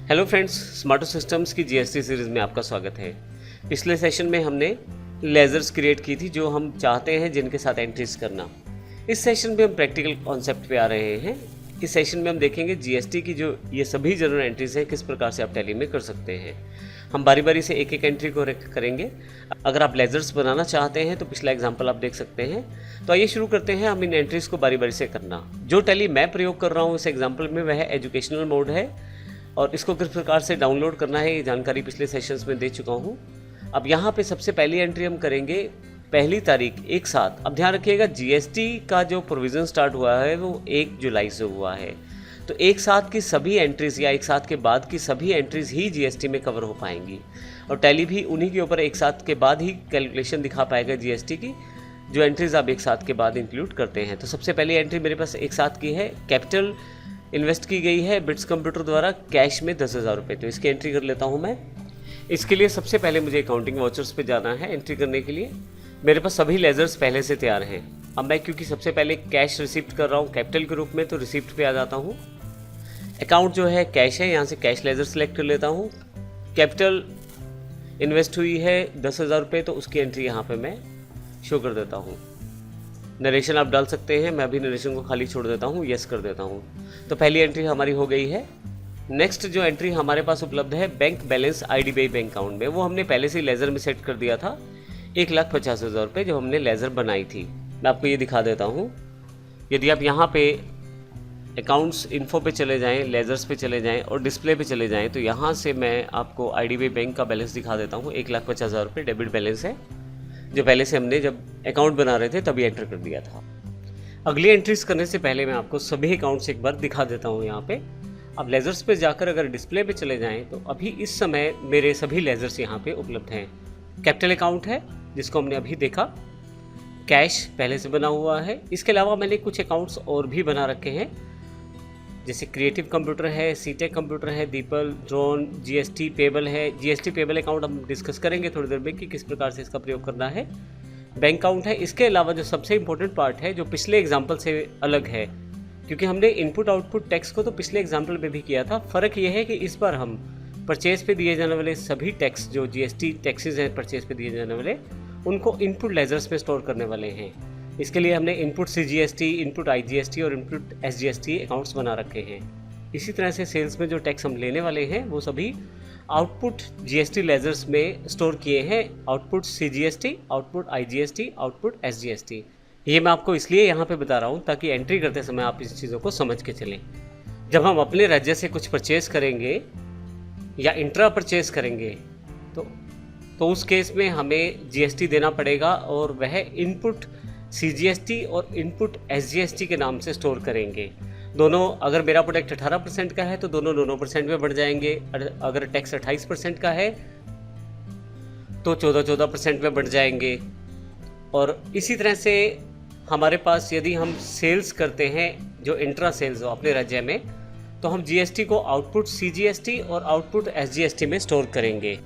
Hello friends, स्मार्टो systems की GST series में आपका स्वागत है। पिछले सेशन में हमने लेजर्स क्रिएट की थी जो हम चाहते हैं जिनके साथ एंट्रीज करना। इस सेशन में हम प्रैक्टिकल कॉन्सेप्ट पे आ रहे हैं। इस सेशन में हम देखेंगे जीएसटी की जो ये सभी जनरल एंट्रीज हैं किस प्रकार से आप टैली में कर सकते हैं। हम बारी बारी से एक एक एंट्री को करेंगे। अगर आप लेजर्स बनाना चाहते हैं तो पिछला एग्जाम्पल आप देख सकते हैं। तो आइए शुरू करते हैं हम इन एंट्रीज को बारी बारी से करना। जो टैली मैं प्रयोग कर रहा हूँ इस एग्जाम्पल में वह एजुकेशनल मोड है और इसको किस प्रकार से डाउनलोड करना है ये जानकारी पिछले सेशंस में दे चुका हूँ। अब यहाँ पे सबसे पहली एंट्री हम करेंगे पहली तारीख एक साथ। अब ध्यान रखिएगा जीएसटी का जो प्रोविज़न स्टार्ट हुआ है वो 1 जुलाई से हुआ है। तो एक साथ की सभी एंट्रीज़ या एक साथ के बाद की सभी एंट्रीज़ ही जीएसटी में कवर हो पाएंगी और टैली भी उन्हीं के ऊपर एक साथ के बाद ही कैलकुलेशन दिखा पाएगा जीएसटी की जो एंट्रीज़ आप एक साथ के बाद इंक्लूड करते हैं। तो सबसे पहली एंट्री मेरे पास एक साथ की है, कैपिटल इन्वेस्ट की गई है बिट्स कंप्यूटर द्वारा कैश में 10,000 रुपये। तो इसकी एंट्री कर लेता हूँ मैं। इसके लिए सबसे पहले मुझे अकाउंटिंग वाउचर्स पे जाना है एंट्री करने के लिए। मेरे पास सभी लेजर्स पहले से तैयार हैं। अब मैं क्योंकि सबसे पहले कैश रिसिप्ट कर रहा हूँ कैपिटल के रूप में तो रिसिप्ट पे आ जाता हूँ। अकाउंट जो है कैश है, यहाँ से कैश लेजर सेलेक्ट कर लेता हूँ। कैपिटल इन्वेस्ट हुई है 10,000 रुपये तो उसकी एंट्री यहाँ पर मैं शो कर देता हूँ। नरेशन आप डाल सकते हैं, मैं अभी नरेशन को खाली छोड़ देता हूँ, यस कर देता हूँ। तो पहली एंट्री हमारी हो गई है। नेक्स्ट जो एंट्री हमारे पास उपलब्ध है bank balance IDBI bank account में, वो हमने पहले से लेज़र में सेट कर दिया था 1,50,000 रुपये जो हमने लेज़र बनाई थी। मैं आपको ये दिखा देता हूँ। यदि आप यहाँ पे अकाउंट्स इन्फो पे चले जाएँ, लेज़र्स पे चले जाएँ और डिस्प्ले पे चले जाएँ तो यहाँ से मैं आपको आईडीबीआई बैंक का बैलेंस दिखा देता हूँ। 1,50,000 रुपये डेबिट बैलेंस है जो पहले से हमने जब अकाउंट बना रहे थे तभी एंटर कर दिया था। अगली एंट्रीज करने से पहले मैं आपको सभी अकाउंट्स एक बार दिखा देता हूँ यहाँ पे। अब लेजर्स पे जाकर अगर डिस्प्ले पे चले जाएं तो अभी इस समय मेरे सभी लेजर्स यहाँ पे उपलब्ध हैं। कैपिटल अकाउंट है जिसको हमने अभी देखा, कैश पहले से बना हुआ है। इसके अलावा मैंने कुछ अकाउंट्स और भी बना रखे हैं जैसे क्रिएटिव कंप्यूटर है, सीटेक कंप्यूटर है, दीपल, ड्रोन, जीएसटी पेबल है। जीएसटी पेबल अकाउंट हम डिस्कस करेंगे थोड़ी देर में कि किस प्रकार से इसका प्रयोग करना है। बैंक अकाउंट है। इसके अलावा जो सबसे इम्पोर्टेंट पार्ट है जो पिछले एग्जाम्पल से अलग है क्योंकि हमने इनपुट आउटपुट टैक्स को तो पिछले एग्जाम्पल में भी किया था। फ़र्क ये है कि इस बार हम परचेज पे दिए जाने वाले सभी टैक्स जो जीएसटी टैक्सेस हैं परचेज पे दिए जाने वाले उनको इनपुट लेजर्स में स्टोर करने वाले हैं। इसके लिए हमने इनपुट सीजीएसटी, इनपुट आईजीएसटी और इनपुट एसजीएसटी अकाउंट्स बना रखे हैं। इसी तरह से सेल्स में जो टैक्स हम लेने वाले हैं वो सभी आउटपुट जीएसटी लेजर्स में स्टोर किए हैं। Output CGST, output IGST, output SGST. ये मैं आपको इसलिए यहाँ पे बता रहा हूँ ताकि एंट्री करते समय आप इस चीज़ों को समझ के चलें। जब हम अपने राज्य से कुछ परचेज करेंगे या इंट्रा परचेज करेंगे तो उस केस में हमें जीएसटी देना पड़ेगा और वह इनपुट सीजीएसटी और इनपुट एसजीएसटी के नाम से स्टोर करेंगे। दोनों, अगर मेरा प्रोडक्ट 18% का है तो दोनों 9% में बढ़ जाएंगे। अगर टैक्स 28% का है तो 14% में बढ़ जाएंगे। और इसी तरह से हमारे पास यदि हम सेल्स करते हैं जो इंट्रा सेल्स हो अपने राज्य में तो हम जीएसटी को आउटपुट सीजीएसटी और आउटपुट एसजीएसटी में स्टोर करेंगे।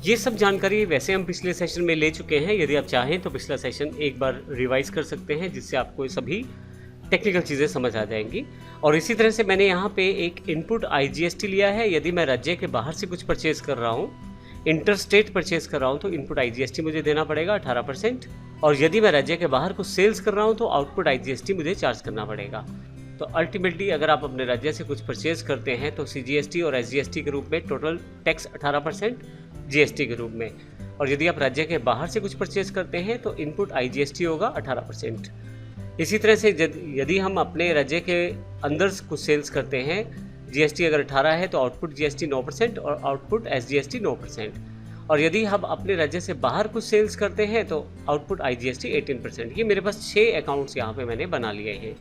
ये सब जानकारी वैसे हम पिछले सेशन में ले चुके हैं। यदि आप चाहें तो पिछला सेशन एक बार रिवाइज कर सकते हैं जिससे आपको सभी टेक्निकल चीज़ें समझ आ जाएंगी। और इसी तरह से मैंने यहाँ पे एक इनपुट आईजीएसटी लिया है। यदि मैं राज्य के बाहर से कुछ परचेज कर रहा हूँ, इंटर स्टेट परचेज कर रहा हूँ तो इनपुट आईजीएसटी मुझे देना पड़ेगा 18%। और यदि मैं राज्य के बाहर कुछ सेल्स कर रहा हूँ तो आउटपुट आईजीएसटी मुझे चार्ज करना पड़ेगा। तो अल्टीमेटली अगर आप अपने राज्य से कुछ परचेज करते हैं तो सीजीएसटी और एसजीएसटी के रूप में टोटल टैक्स 18%, जीएसटी के रूप में। और यदि आप राज्य के बाहर से कुछ परचेज करते हैं तो इनपुट आईजीएसटी होगा 18%। इसी तरह से यदि हम अपने राज्य के अंदर कुछ सेल्स करते हैं, जीएसटी अगर 18 है तो आउटपुट जीएसटी 9% और आउटपुट एसजीएसटी 9%। और यदि हम अपने राज्य से बाहर कुछ सेल्स करते हैं तो आउटपुट आईजीएसटी 18%। ये मेरे पास 6 अकाउंट्स यहाँ पे मैंने बना लिए हैं।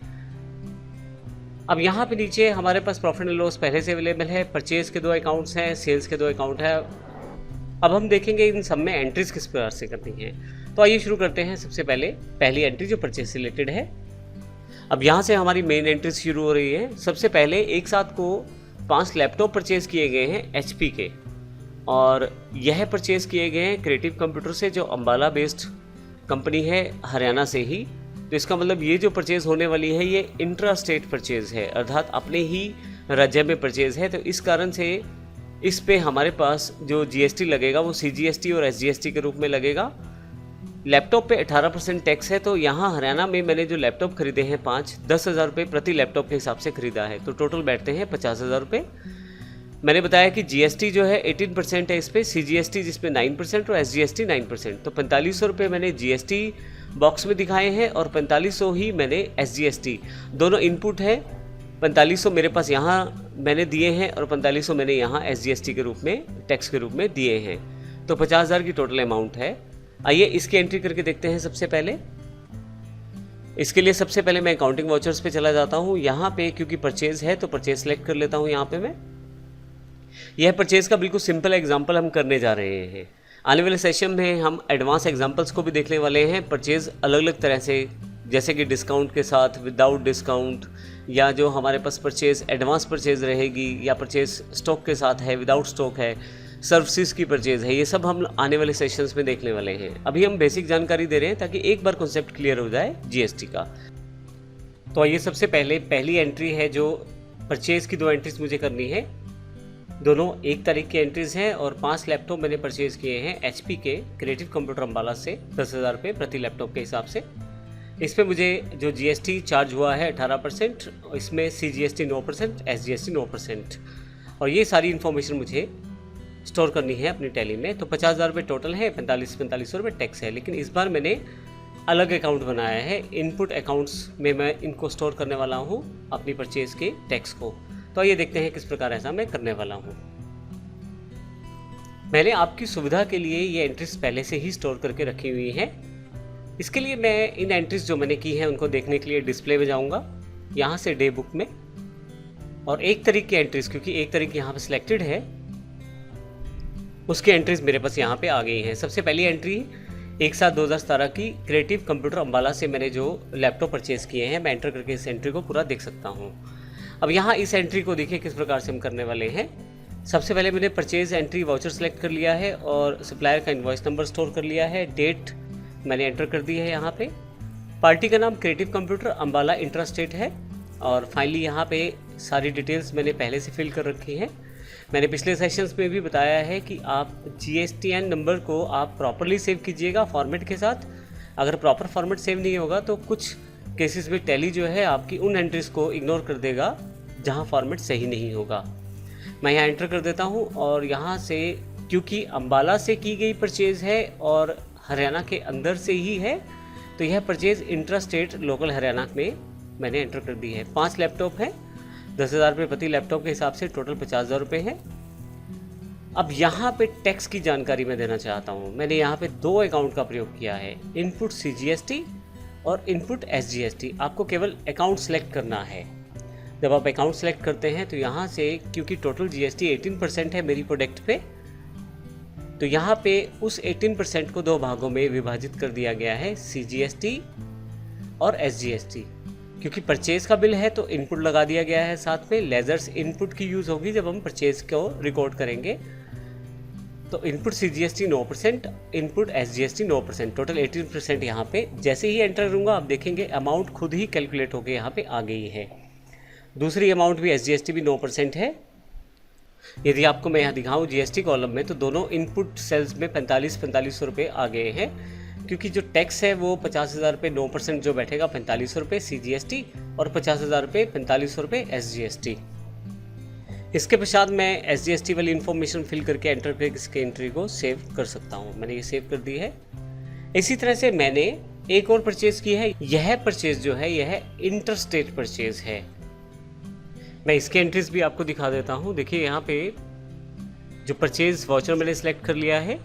अब यहाँ पे नीचे हमारे पास प्रॉफिट एंड लॉस पहले से अवेलेबल है। परचेज के 2 अकाउंट्स हैं, सेल्स के 2 अकाउंट है। अब हम देखेंगे इन सब में एंट्रीज किस प्रकार से करनी है। तो आइए शुरू करते हैं। सबसे पहले पहली एंट्री जो परचेज से रिलेटेड है। अब यहाँ से हमारी मेन एंट्रीज शुरू हो रही है। सबसे पहले एक साथ को 5 लैपटॉप परचेज किए गए हैं एचपी के और यह परचेज किए गए हैं क्रिएटिव कंप्यूटर से जो अम्बाला बेस्ड कंपनी है हरियाणा से ही। तो इसका मतलब ये जो परचेज़ होने वाली है ये इंट्रा स्टेट परचेज़ है, अर्थात अपने ही राज्य में परचेज़ है। तो इस कारण से इस पे हमारे पास जो जीएसटी लगेगा वो सीजीएसटी और एसजीएसटी के रूप में लगेगा। लैपटॉप पे 18% टैक्स है, तो यहाँ हरियाणा में मैंने जो लैपटॉप खरीदे हैं 5, 10,000 रुपये प्रति लैपटॉप के हिसाब से खरीदा है, तो टोटल बैठते हैं 50,000 रुपये। मैंने बताया कि जीएसटी जो है 18% है इस पर, सीजीएसटी जिसमें 9% और एसजीएसटी 9%, तो 4500 रुपये मैंने जीएसटी बॉक्स में दिखाए हैं और 4500 ही मैंने एसजीएसटी, दोनों इनपुट है। 4500 मेरे पास यहाँ मैंने दिए हैं और 4500 मैंने यहाँ एसजीएसटी के रूप में, टैक्स के रूप में दिए हैं, तो 50,000 की टोटल अमाउंट है। आइए इसकी एंट्री करके देखते हैं। सबसे पहले इसके लिए सबसे पहले मैं अकाउंटिंग वाउचर्स पे चला जाता हूँ। यहाँ पे क्योंकि परचेज है तो परचेज सेलेक्ट कर लेता हूँ। यहाँ पे मैं यह परचेज का बिल्कुल सिंपल एग्जांपल हम करने जा रहे हैं। आने वाले सेशन में हम एडवांस एग्जांपल्स को भी देखने वाले हैं। परचेज अलग अलग तरह से, जैसे कि डिस्काउंट के साथ, विदाउट डिस्काउंट, या जो हमारे पास परचेज एडवांस परचेज रहेगी, या परचेज स्टॉक के साथ है, विदाउट स्टॉक है, सर्विसेज की परचेज है, ये सब हम आने वाले सेशंस में देखने वाले हैं। अभी हम बेसिक जानकारी दे रहे हैं ताकि एक बार कॉन्सेप्ट क्लियर हो जाए जीएसटी का। तो आइए सबसे पहले पहली एंट्री है जो परचेज की 2 एंट्रीज मुझे करनी है। दोनों 1 तारीख की एंट्रीज हैं और 5 लैपटॉप मैंने परचेज किए हैं एचपी के क्रिएटिव कंप्यूटर अम्बाला से 10,000 रुपये प्रति लैपटॉप के हिसाब से। इस पर मुझे जो जीएसटी चार्ज हुआ है 18%, इसमें सीजीएसटी 9%, एसजीएसटी 9%, और ये सारी इन्फॉर्मेशन मुझे स्टोर करनी है अपनी टैली में। तो 50,000 रुपये टोटल है, 4500 रुपये टैक्स है। लेकिन इस बार मैंने अलग अकाउंट बनाया है, इनपुट अकाउंट्स में मैं इनको स्टोर करने वाला हूँ अपनी परचेज के टैक्स को। तो ये देखते हैं किस प्रकार ऐसा मैं करने वाला हूँ। मैंने आपकी सुविधा के लिए ये एंट्रीज पहले से ही स्टोर करके रखी हुई हैं। इसके लिए मैं इन एंट्रीज जो मैंने की हैं उनको देखने के लिए डिस्प्ले में जाऊँगा, यहाँ से डे बुक में, और 1 तारीख की एंट्रीज, क्योंकि 1 तारीख यहाँ पर सिलेक्टेड है, उसकी एंट्रीज मेरे पास यहाँ पे आ गई हैं। सबसे पहली एंट्री 1/7/2017 की क्रिएटिव कंप्यूटर अम्बाला से मैंने जो लैपटॉप परचेज़ किए हैं, मैं एंटर करके इस एंट्री को पूरा देख सकता हूँ। अब यहाँ इस एंट्री को देखिए किस प्रकार से हम करने वाले हैं। सबसे पहले मैंने परचेज एंट्री वाउचर सेलेक्ट कर लिया है और सप्लायर का इनवॉइस नंबर स्टोर कर लिया है। डेट मैंने एंटर कर दी है यहाँ पे। पार्टी का नाम creative computer Ambala intra state है, और फाइनली यहाँ पे सारी डिटेल्स मैंने पहले से फिल कर रखी हैं। मैंने पिछले सेशंस में भी बताया है कि आप GSTN नंबर को आप प्रॉपरली सेव कीजिएगा फॉर्मेट के साथ। अगर प्रॉपर फॉर्मेट सेव नहीं होगा तो कुछ केसेस में टैली जो है आपकी उन एंट्रीज को इग्नोर कर देगा जहां फॉर्मेट सही नहीं होगा। मैं यहाँ एंटर कर देता हूँ, और यहाँ से क्योंकि अम्बाला से की गई परचेज़ है और हरियाणा के अंदर से ही है, तो यह purchase intra state local Haryana में मैंने एंटर कर दी है। 5 लैपटॉप है, 10,000 रुपये प्रति लैपटॉप के हिसाब से टोटल 50,000 रुपये है। अब यहाँ पे टैक्स की जानकारी मैं देना चाहता हूँ। मैंने यहाँ पे 2 अकाउंट का प्रयोग किया है, इनपुट CGST और इनपुट SGST। आपको केवल अकाउंट सेलेक्ट करना है। जब आप अकाउंट सेलेक्ट करते हैं तो यहाँ से, क्योंकि टोटल GST 18% है मेरी प्रोडक्ट पे, तो यहाँ पे उस 18% को 2 भागों में विभाजित कर दिया गया है, CGST और SGST। क्योंकि परचेज़ का बिल है तो इनपुट लगा दिया गया है, साथ में लेजर्स इनपुट की यूज़ होगी जब हम परचेज़ को रिकॉर्ड करेंगे। तो input CGST 9%, input SGST 9%, total 18% यहाँ पे। जैसे ही एंटर करूँगा आप देखेंगे अमाउंट खुद ही कैलकुलेट होकर यहाँ पे आ गई है। दूसरी अमाउंट भी SGST भी 9% है। यदि आपको मैं यहाँ दिखाऊँ GST कॉलम में, तो दोनों इनपुट सेल्स में 4500 रुपये आ गए हैं, क्योंकि जो टैक्स है वो 50,000 रुपये 9% जो बैठेगा 4500 रुपये CGST और 50,000 रुपये 4500 रुपये SGST। इसके पश्चात मैं SGST वाली इन्फॉर्मेशन फिल करके एंटर करके इसके एंट्री को सेव कर सकता हूँ। मैंने ये सेव कर दी है। इसी तरह से मैंने एक और परचेज़ की है। यह परचेज़ जो है यह इंटर स्टेट परचेज़ है। मैं इसके एंट्रीज भी आपको दिखा देता हूँ। देखिए यहाँ पे जो परचेज़ वाउचर मैंने सेलेक्ट कर लिया है,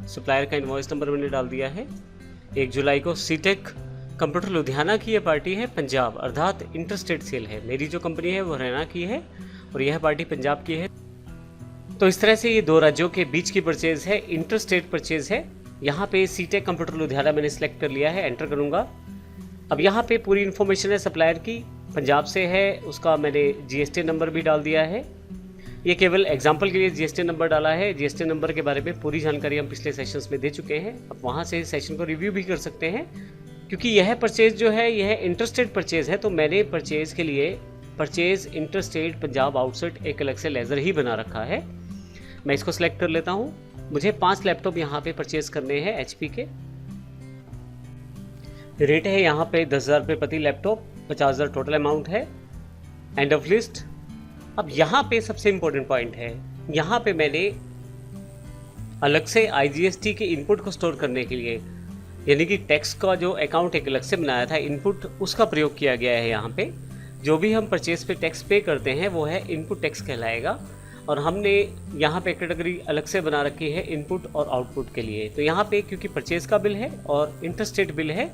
सप्लायर का इनवॉइस नंबर मैंने डाल दिया है। 1 जुलाई को सीटेक कंप्यूटर लुधियाना की यह पार्टी है, पंजाब, अर्थात इंटर स्टेट सेल है। मेरी जो कंपनी है वो हरियाणा की है और यह पार्टी पंजाब की है। तो इस तरह से ये 2 राज्यों के बीच की परचेज़ है, इंटर स्टेट परचेज़ है। यहाँ पे सीटेक कंप्यूटर लुधियाना मैंने सेलेक्ट कर लिया है, एंटर करूँगा। अब यहाँ पे पूरी इन्फॉर्मेशन है सप्लायर की, पंजाब से है, उसका मैंने GST नंबर भी डाल दिया है। ये केवल एग्जांपल के लिए GST नंबर डाला है। GST नंबर के बारे में पूरी जानकारी हम पिछले सेशंस में दे चुके हैं। अब वहाँ से सेशन को रिव्यू भी कर सकते हैं, क्योंकि यह परचेज़ जो है यह इंटरस्टेट परचेज़ है। तो मैंने परचेज़ के लिए परचेज़ इंटरस्टेट पंजाब आउटसेट एक अलग से लेज़र ही बना रखा है। मैं इसको सिलेक्ट कर लेता हूँ। मुझे 5 लैपटॉप यहाँ पे परचेज करने हैं HP के। रेट है यहाँ पे 10,000 रुपये प्रति लैपटॉप, 50,000 टोटल अमाउंट है। End of list. अब यहाँ पे सबसे इम्पोर्टेंट पॉइंट है, यहाँ पे मैंने अलग से IGST के इनपुट को स्टोर करने के लिए, यानी कि टैक्स का जो अकाउंट एक अलग से बनाया था इनपुट, उसका प्रयोग किया गया है। यहाँ पे जो भी हम परचेज पे टैक्स पे करते हैं वो है इनपुट टैक्स कहलाएगा, और हमने यहाँ पे कैटेगरी अलग से बना रखी है इनपुट और आउटपुट के लिए। तो यहाँ पे क्योंकि परचेज का बिल है और इंटरस्टेट बिल है,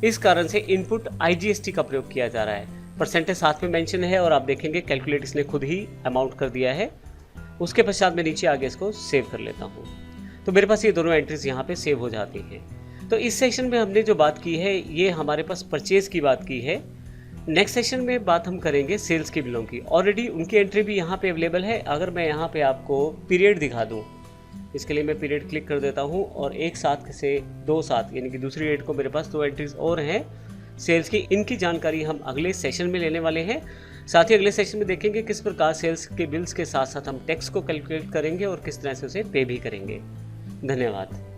इस कारण से इनपुट IGST का प्रयोग किया जा रहा है। परसेंटेज साथ में मेंशन है और आप देखेंगे कैलकुलेट इसने खुद ही अमाउंट कर दिया है। उसके पश्चात मैं नीचे आगे इसको सेव कर लेता हूँ, तो मेरे पास ये दोनों एंट्रीज यहाँ पे सेव हो जाती हैं। तो इस सेशन में हमने जो बात की है ये हमारे पास परचेज की बात की है। नेक्स्ट सेशन में बात हम करेंगे सेल्स के बिलों की। ऑलरेडी उनकी एंट्री भी यहाँ पे अवेलेबल है। अगर मैं यहाँ पे आपको पीरियड दिखा दूँ, इसके लिए मैं पीरियड क्लिक कर देता हूँ और एक साथ से 2 साथ, यानी कि दूसरी डेट को मेरे पास 2 एंट्रीज और हैं सेल्स की। इनकी जानकारी हम अगले सेशन में लेने वाले हैं। साथ ही अगले सेशन में देखेंगे किस प्रकार सेल्स के बिल्स के साथ साथ हम टैक्स को कैलकुलेट करेंगे और किस तरह से उसे पे भी करेंगे। धन्यवाद।